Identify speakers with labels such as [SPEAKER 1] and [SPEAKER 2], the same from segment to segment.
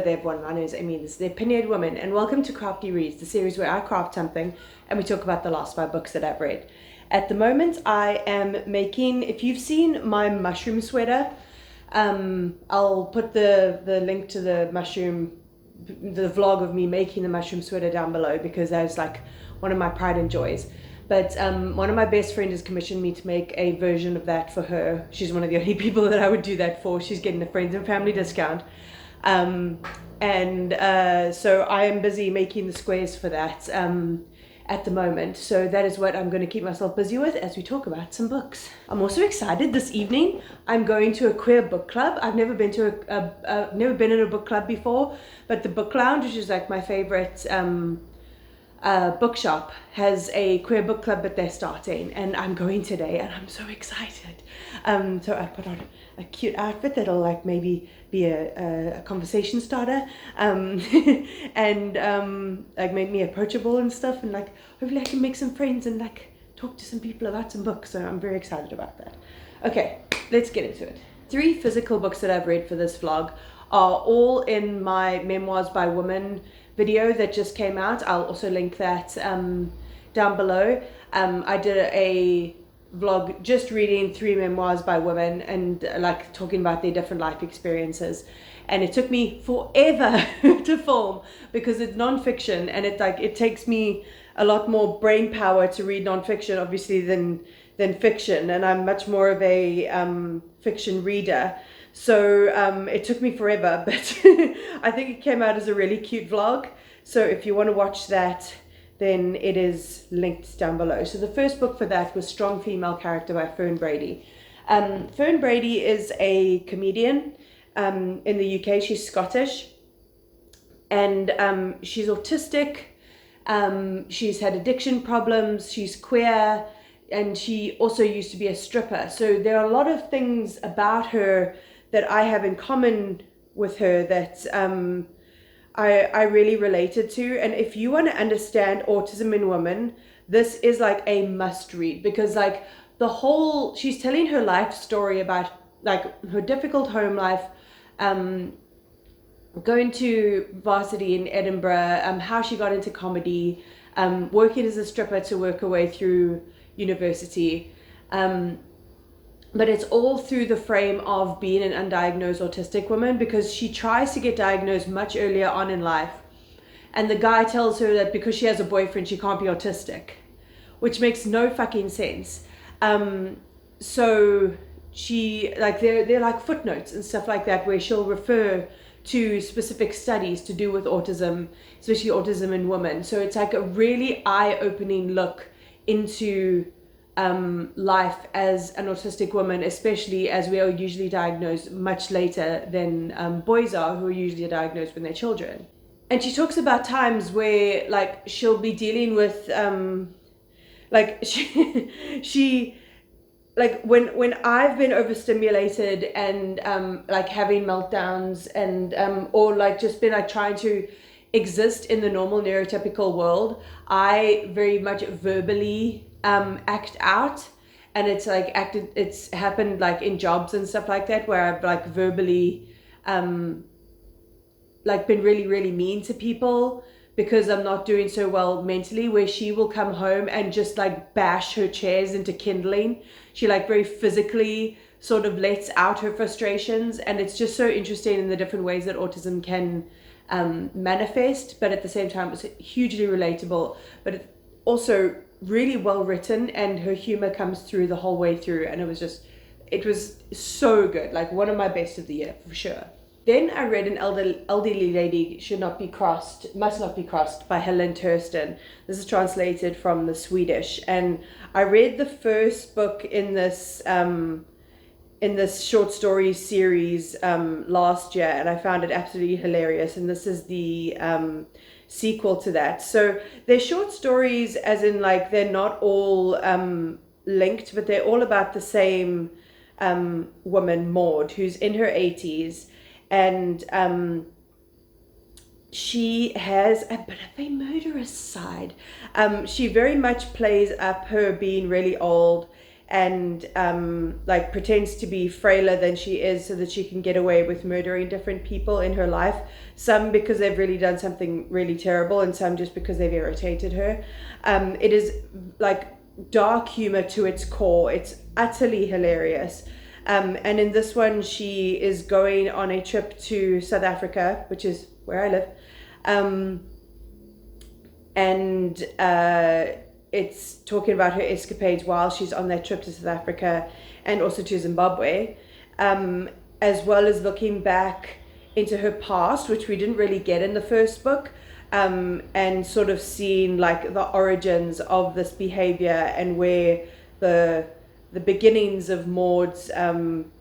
[SPEAKER 1] there everyone, my name is Amy, this is the Opinionated Woman, and welcome to Crafty Reads, the series where I craft something and we talk about the last 5 books that I've read. At the moment I am making, if you've seen my mushroom sweater, I'll put the link to the vlog of me making the mushroom sweater down below, because that's like one of my pride and joys. But one of my best friends has commissioned me to make a version of that for her. She's one of the only people that I would do that for. She's getting a friends and family discount. So I am busy making the squares for that at the moment. So that is what I'm going to keep myself busy with as we talk about some books. I'm also excited. This evening I'm going to a queer book club. I've never been to never been in a book club before, but the Book Lounge, which is like my favorite bookshop, has a queer book club that they're starting, and I'm going today and I'm so excited. So I put on a cute outfit that'll like maybe be a conversation starter, and like make me approachable and stuff, and like hopefully I can make some friends and like talk to some people about some books. So I'm very excited about that. Okay, let's get into it. 3 physical books that I've read for this vlog are all in my Memoirs by Women video that just came out. I'll also link that down below. I did a vlog just reading 3 memoirs by women and like talking about their different life experiences, and it took me forever to film because it's non-fiction, and it takes me a lot more brain power to read non-fiction obviously than fiction, and I'm much more of a fiction reader. So it took me forever, but I think it came out as a really cute vlog. So if you want to watch that, then it is linked down below. So the first book for that was Strong Female Character by Fern Brady. Fern Brady is a comedian in the UK. She's Scottish, and she's autistic. She's had addiction problems. She's queer, and she also used to be a stripper. So there are a lot of things about her that I have in common with her that I really related to. And if you want to understand autism in women, this is like a must read, because like she's telling her life story about like her difficult home life, going to varsity in Edinburgh, how she got into comedy, working as a stripper to work her way through university. But it's all through the frame of being an undiagnosed autistic woman, because she tries to get diagnosed much earlier on in life, and the guy tells her that because she has a boyfriend she can't be autistic, which makes no fucking sense. So she like they're like footnotes and stuff like that where she'll refer to specific studies to do with autism, especially autism in women. So it's like a really eye-opening look into life as an autistic woman, especially as we are usually diagnosed much later than boys are, who are usually diagnosed when they're children. And she talks about times where like she'll be dealing with like she like when I've been overstimulated and like having meltdowns and or like just been like trying to exist in the normal neurotypical world, I very much verbally act out, and it's happened like in jobs and stuff like that, where I've like verbally like been really mean to people because I'm not doing so well mentally, where she will come home and just like bash her chairs into kindling. She like very physically sort of lets out her frustrations, and it's just so interesting in the different ways that autism can manifest, but at the same time it's hugely relatable, but it's also really well written, and her humor comes through the whole way through, and it was so good, like one of my best of the year for sure. Then I read An Elderly Lady Must Not Be Crossed by Helene Tursten. This is translated from the Swedish, and I read the first book in this short story series last year, and I found it absolutely hilarious, and this is the sequel to that. So they're short stories, as in like they're not all linked, but they're all about the same woman, Maud, who's in her 80s, and she has a bit of a murderous side. She very much plays up her being really old and like pretends to be frailer than she is so that she can get away with murdering different people in her life, some because they've really done something really terrible and some just because they've irritated her. It is like dark humor to its core. It's utterly hilarious. And in this one, she is going on a trip to South Africa, which is where I live. And it's talking about her escapades while she's on that trip to South Africa and also to Zimbabwe, as well as looking back into her past, which we didn't really get in the first book, and sort of seeing like the origins of this behavior and where the beginnings of Maud's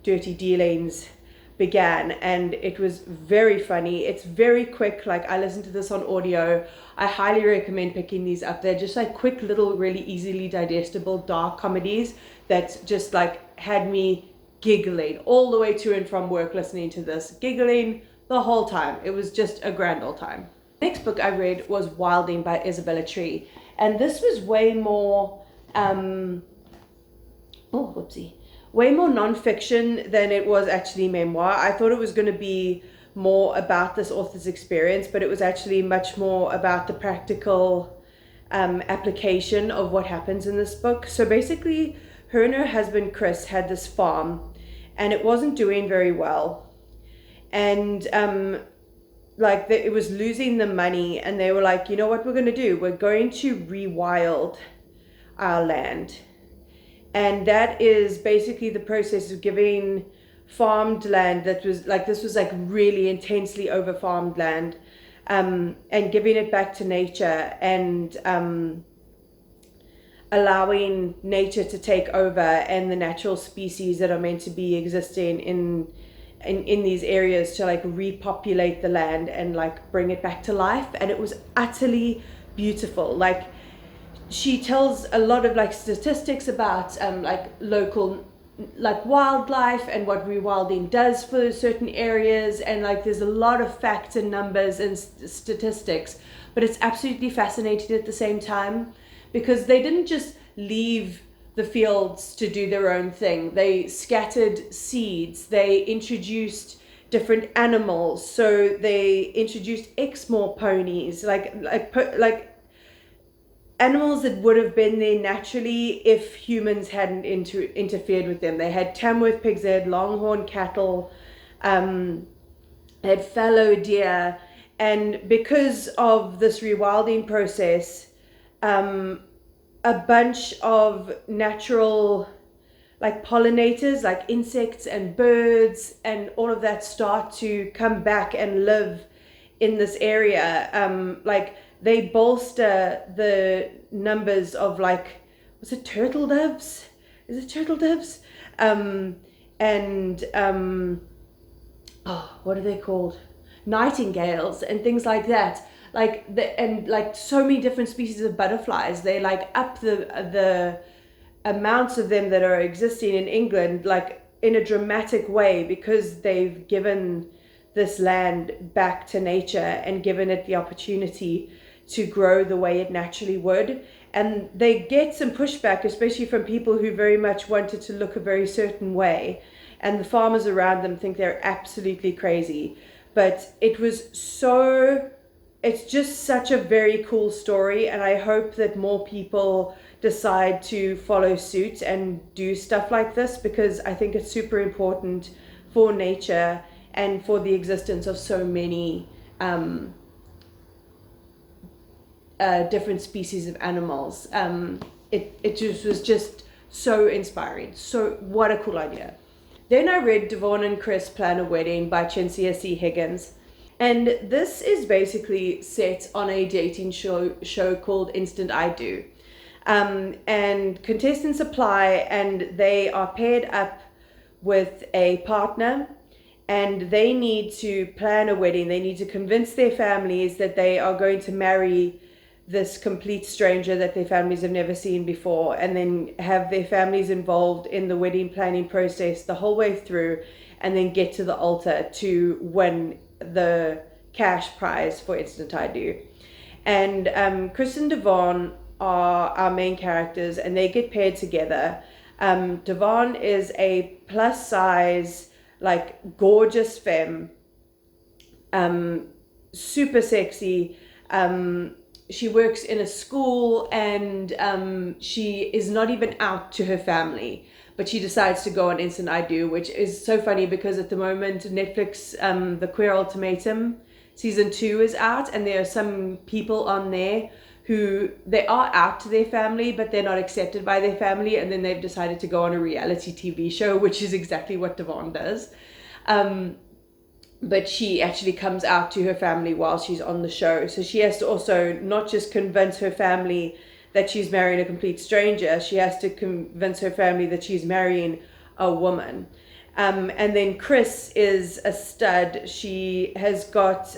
[SPEAKER 1] dirty dealings began. And it was very funny. It's very quick. Like, I listened to this on audio. I highly recommend picking these up. They're just like quick little, really easily digestible dark comedies that just like had me giggling all the way to and from work listening to this, giggling the whole time. It was just a grand old time. Next book I read was Wilding by Isabella Tree, and this was way more way more non-fiction than it was actually memoir. I thought it was going to be more about this author's experience, but it was actually much more about the practical application of what happens in this book. So basically, her and her husband Kris had this farm, and it wasn't doing very well, and it was losing the money, and they were like, you know what we're going to do? We're going to rewild our land. And that is basically the process of giving farmed land that was like, this was like really intensely over farmed land, and giving it back to nature, and allowing nature to take over, and the natural species that are meant to be existing in these areas to like repopulate the land and like bring it back to life. And it was utterly beautiful. Like, she tells a lot of like statistics about like local like wildlife and what rewilding does for certain areas, and like there's a lot of facts and numbers and statistics, but it's absolutely fascinating at the same time, because they didn't just leave the fields to do their own thing. They scattered seeds, they introduced different animals, so they introduced Exmoor ponies, like animals that would have been there naturally if humans hadn't interfered with them. They had Tamworth pigs, they had Longhorn cattle, they had fallow deer, and because of this rewilding process, a bunch of natural like pollinators, like insects and birds and all of that, start to come back and live in this area. They bolster the numbers of like, was it turtle doves? Is it turtle doves? What are they called? Nightingales and things like that. And so many different species of butterflies. They like up the amounts of them that are existing in England, like in a dramatic way, because they've given this land back to nature and given it the opportunity to grow the way it naturally would. And they get some pushback, especially from people who very much wanted to look a very certain way, and the farmers around them think they're absolutely crazy. But it's just such a very cool story, and I hope that more people decide to follow suit and do stuff like this, because I think it's super important for nature and for the existence of so many different species of animals. It just was just so inspiring. So what a cool idea. Then I read Devon and Kris Plan a Wedding by Chencia C. Higgins. And this is basically set on a dating show called Instant I Do. And contestants apply, and they are paired up with a partner, and they need to plan a wedding. They need to convince their families that they are going to marry this complete stranger that their families have never seen before, and then have their families involved in the wedding planning process the whole way through, and then get to the altar to win the cash prize for Instant I Do. And Kris and Devon are our main characters, and they get paired together. Devon is a plus size, like gorgeous femme, super sexy. She works in a school, and she is not even out to her family, but she decides to go on Instant I Do, which is so funny because at the moment Netflix, The Queer Ultimatum season 2 is out, and there are some people on there who they are out to their family, but they're not accepted by their family, and then they've decided to go on a reality TV show, which is exactly what Devon does. But she actually comes out to her family while she's on the show. So she has to also not just convince her family that she's marrying a complete stranger, she has to convince her family that she's marrying a woman. And then Kris is a stud. She has got,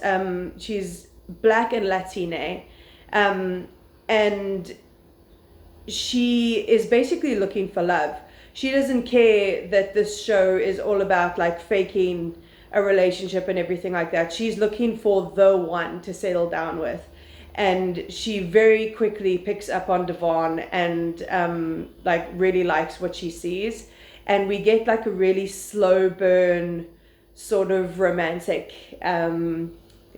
[SPEAKER 1] she's black and Latina, and she is basically looking for love. She doesn't care that this show is all about like faking a relationship and everything like that. She's looking for the one to settle down with, and she very quickly picks up on Devon and like really likes what she sees, and we get like a really slow burn sort of romantic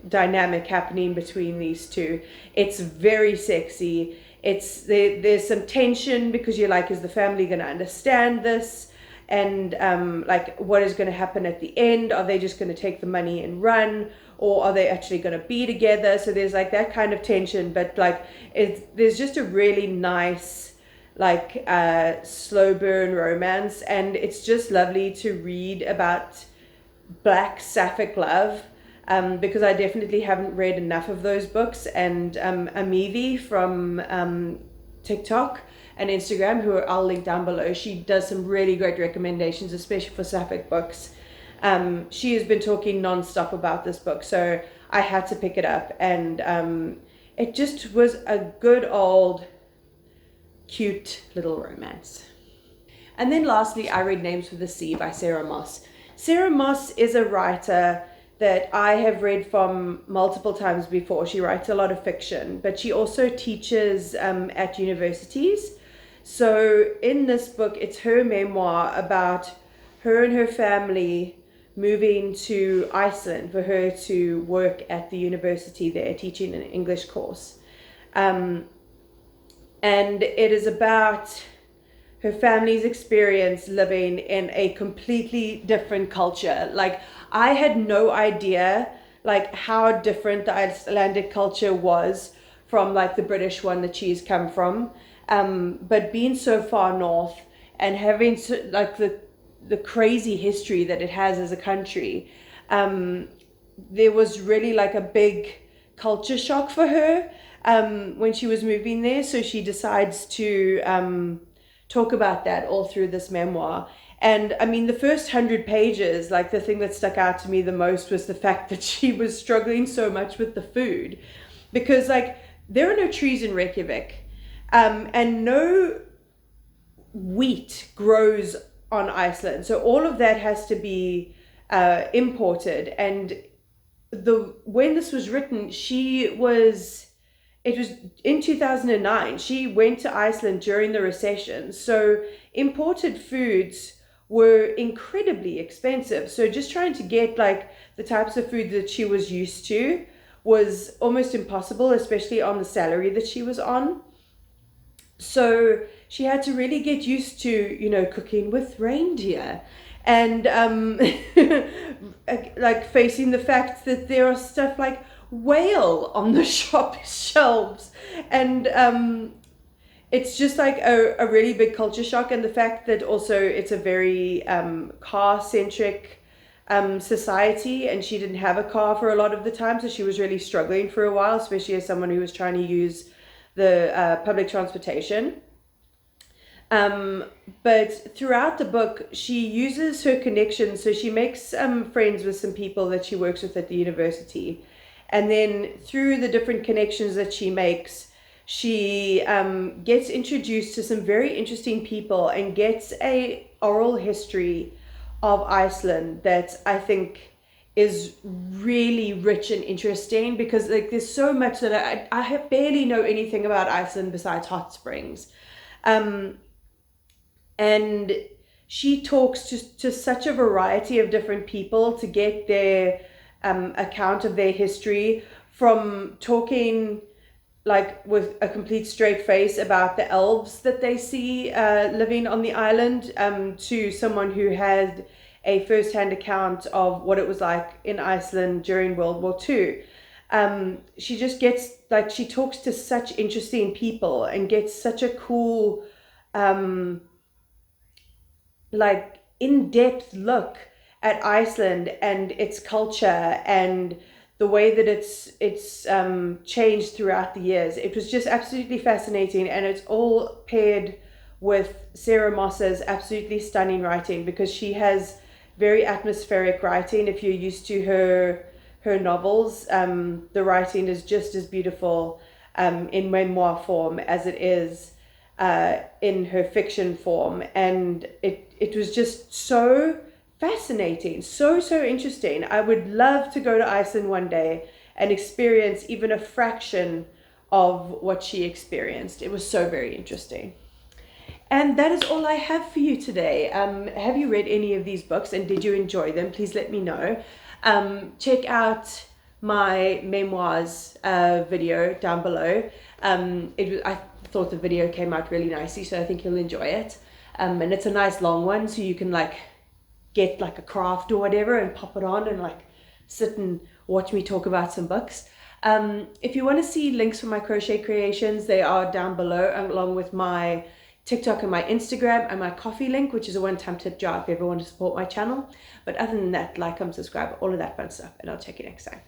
[SPEAKER 1] dynamic happening between these two. It's very sexy. There's some tension because you're like, is the family going to understand this? And like, what is going to happen at the end? Are they just going to take the money and run, or are they actually going to be together? So there's like that kind of tension, but like there's just a really nice like slow burn romance, and it's just lovely to read about black sapphic love, because I definitely haven't read enough of those books. And Amivi from TikTok and Instagram, who I'll link down below, she does some really great recommendations, especially for sapphic books. She has been talking non-stop about this book, so I had to pick it up, and it just was a good old cute little romance. And then lastly, I read Names with a C by Sarah Moss. Sarah Moss is a writer that I have read from multiple times before. She writes a lot of fiction, but she also teaches at universities. So in this book, it's her memoir about her and her family moving to Iceland for her to work at the university there, teaching an English course. And it is about her family's experience living in a completely different culture. Like, I had no idea like how different the Icelandic culture was from like the British one that she's come from. But being so far north and having like the crazy history that it has as a country, there was really like a big culture shock for her when she was moving there. So she decides to talk about that all through this memoir. And I mean, the first 100 pages, like the thing that stuck out to me the most was the fact that she was struggling so much with the food, because like there are no trees in Reykjavik, and no wheat grows on Iceland. So all of that has to be imported. And when this was written, it was in 2009. She went to Iceland during the recession. So imported foods were incredibly expensive. So just trying to get like the types of food that she was used to was almost impossible, especially on the salary that she was on. So she had to really get used to, you know, cooking with reindeer and like facing the fact that there are stuff like whale on the shop shelves, and it's just like a really big culture shock. And the fact that also it's a very car-centric society, and she didn't have a car for a lot of the time, so she was really struggling for a while, especially as someone who was trying to use the public transportation. But throughout the book, she uses her connections. So she makes friends with some people that she works with at the university. And then through the different connections that she makes, she gets introduced to some very interesting people and gets a oral history of Iceland that I think is really rich and interesting, because like there's so much that barely know anything about Iceland besides hot springs. And and she talks to such a variety of different people to get their account of their history, from talking like with a complete straight face about the elves that they see living on the island, to someone who had a first-hand account of what it was like in Iceland during World War II. She just gets, like, she talks to such interesting people and gets such a cool, like, in-depth look at Iceland and its culture and the way that it's changed throughout the years. It was just absolutely fascinating, and it's all paired with Sarah Moss's absolutely stunning writing, because she has very atmospheric writing. If you're used to her novels, the writing is just as beautiful in memoir form as it is in her fiction form, and it was just so fascinating, so interesting. I would love to go to Iceland one day and experience even a fraction of what she experienced. It was so very interesting. And that is all I have for you today. Have you read any of these books, and did you enjoy them? Please let me know. Check out my memoirs video down below. I thought the video came out really nicely, so I think you'll enjoy it. And it's a nice long one, so you can like get like a craft or whatever and pop it on and like sit and watch me talk about some books. If you want to see links for my crochet creations, they are down below, along with my TikTok and my Instagram and my Kofi link, which is a one-time tip jar if you ever want to support my channel. But other than that, like, subscribe, all of that fun stuff, and I'll check you next time.